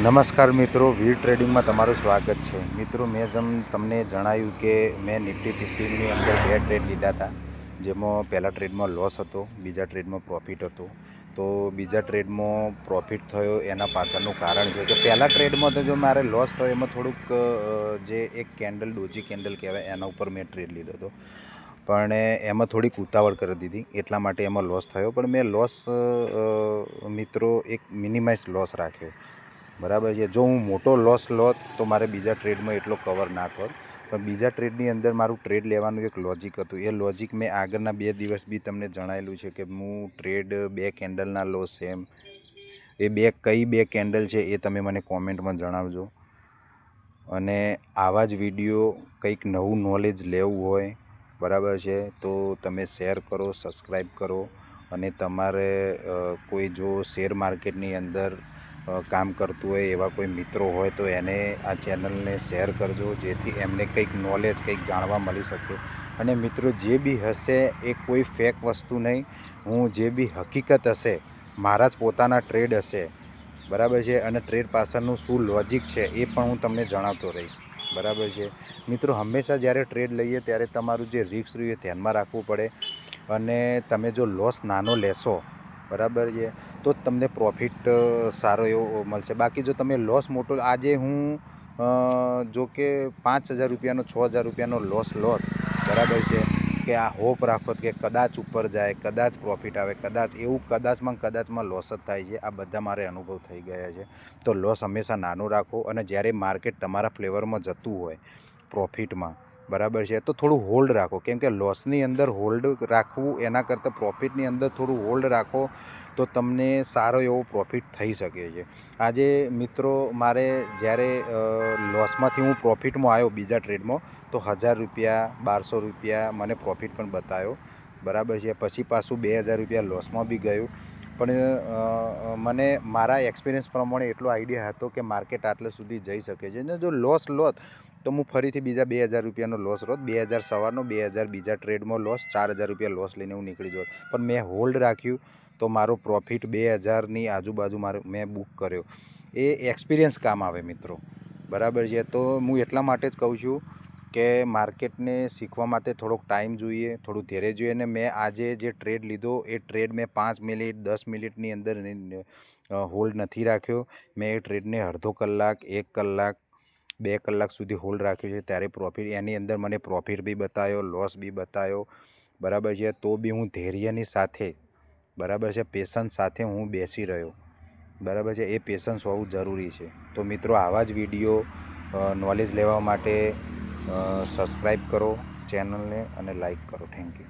નમસ્કાર મિત્રો, વીર ટ્રેડિંગમાં તમારું સ્વાગત છે। મિત્રો, મેં તમને જણાવ્યું કે મેં નિફ્ટી 15ની અંદર 2 ટ્રેડ લીધા હતા, જેમાં પહેલા ટ્રેડમાં લોસ હતો, બીજા ટ્રેડમાં પ્રોફિટ હતો। તો બીજા ટ્રેડમાં પ્રોફિટ થયો એના પાછળનું કારણ છે કે પહેલા ટ્રેડમાં તો જો મારે લોસ થયો એમાં થોડુંક જે એક કેન્ડલ ડોજી કેન્ડલ કહેવાય એના ઉપર મેં ટ્રેડ લીધો હતો, પણ એમાં થોડીક ઉતાવળ કરી દીધી એટલા માટે એમાં લોસ થયો। પણ મેં લોસ મિત્રો એક મિનિમાઇઝ લોસ રાખ્યો, બરાબર છે। જો હું મોટો લોસ લોત તો મારે બીજા ટ્રેડમાં એટલો કવર ના થોત, પણ બીજા ટ્રેડની અંદર મારું ટ્રેડ લેવાનું એક લોજિક હતું। એ લોજિક મેં આગળના 2 દિવસ બી તમને જણાવેલું છે કે હું ટ્રેડ 2 કેન્ડલના લો સેમ એ કઈ 2 કેન્ડલ છે એ તમે મને કોમેન્ટમાં જણાવજો। અને આવા જ વિડીયો કંઈક નવું નોલેજ લેવું હોય, બરાબર છે, તો તમે શેર કરો, સબસ્ક્રાઈબ કરો। અને તમારે કોઈ જો શેર માર્કેટની અંદર કામ કરતું હોય એવા કોઈ મિત્રો હોય તો એને આ ચેનલને શેર કરજો, જેથી એમને કંઈક નોલેજ કંઈક જાણવા મળી શકે। અને મિત્રો, જે બી હશે એ કોઈ ફેક વસ્તુ નહીં, હું જે બી હકીકત હશે મારા જ પોતાના ટ્રેડ હશે, બરાબર છે। અને ટ્રેડ પાછળનું શું લોજિક છે એ પણ હું તમને જણાવતો રહીશ, બરાબર છે। મિત્રો, હંમેશા જ્યારે ટ્રેડ લઈએ ત્યારે તમારું જે રિસ્ક રહ્યું એ ધ્યાનમાં રાખવું પડે, અને તમે જો લોસ નાનો લેશો, બરાબર છે, તો જ તમને પ્રોફિટ સારો એવો મળશે। બાકી જો તમે લોસ મોટો, આજે હું જો કે 5,000 રૂપિયાનો 6,000 રૂપિયાનો લોસ લોત, બરાબર છે, કે આ હોપ રાખો કે કદાચ ઉપર જાય, કદાચ પ્રોફિટ આવે, કદાચ એવું કદાચમાં લોસ જ થાય છે। આ બધા મારે અનુભવ થઈ ગયા છે। તો લોસ હંમેશા નાનું રાખો, અને જ્યારે માર્કેટ તમારા ફ્લેવરમાં જતું હોય પ્રોફિટમાં, બરાબર છે, તો થોડું હોલ્ડ રાખો, કેમ કે લોસની અંદર હોલ્ડ રાખવું એના કરતાં પ્રોફિટની અંદર થોડું હોલ્ડ રાખો તો તમને સારો એવો પ્રોફિટ થઈ શકે છે। આજે મિત્રો, મારે જ્યારે લોસમાંથી હું પ્રોફિટમાં આવ્યો બીજા ટ્રેડમાં, તો 1,000 રૂપિયા 1,200 રૂપિયા મને પ્રોફિટ પણ બતાવ્યો, બરાબર છે। પછી પાછું 2,000 રૂપિયા લોસમાં બી ગયું, પણ મને મારા એક્સપિરિયન્સ પ્રમાણે એટલો આઈડિયા હતો કે માર્કેટ આટલે સુધી જઈ શકે છે, ને જો લોસ લોત તો હું ફરીથી બીજા 2,000 રૂપિયાનો લોસ રોત, 2,000 સવારનો, 2,000 બીજા ટ્રેડમાં લોસ, 4,000 રૂપિયા લોસ લઈને હું નીકળી જોત, પણ મેં હોલ્ડ રાખ્યું તો મારો પ્રોફિટ 2,000ની આજુબાજુ મેં બુક કર્યો। એ એક્સપિરિયન્સ કામ આવે મિત્રો, બરાબર છે। તો હું એટલા માટે જ કહું છું કે માર્કેટને શીખવા માટે થોડોક ટાઈમ જોઈએ, થોડું ધીરે જોઈએ। અને મેં આજે જે ટ્રેડ લીધો એ ટ્રેડ મેં 5 મિનિટ 10 મિનિટની અંદર હોલ્ડ નથી રાખ્યો, મેં એ ટ્રેડને અડધો કલાક, 1 કલાક, 2 કલાક સુધી હોલ્ડ રાખ્યો છે, ત્યારે પ્રોફિટ એની અંદર મને પ્રોફિટ બી બતાવ્યો, લોસ બી બતાવ્યો, બરાબર છે। તો બી હું ધૈર્યની સાથે, બરાબર છે, પેશન્સ સાથે હું બેસી રહ્યો, બરાબર છે। એ પેશન્સ હોવું જરૂરી છે। તો મિત્રો, આવા જ વિડીયો નોલેજ લેવા માટે સબસ્ક્રાઈબ કરો ચેનલને અને લાઈક કરો। Thank you.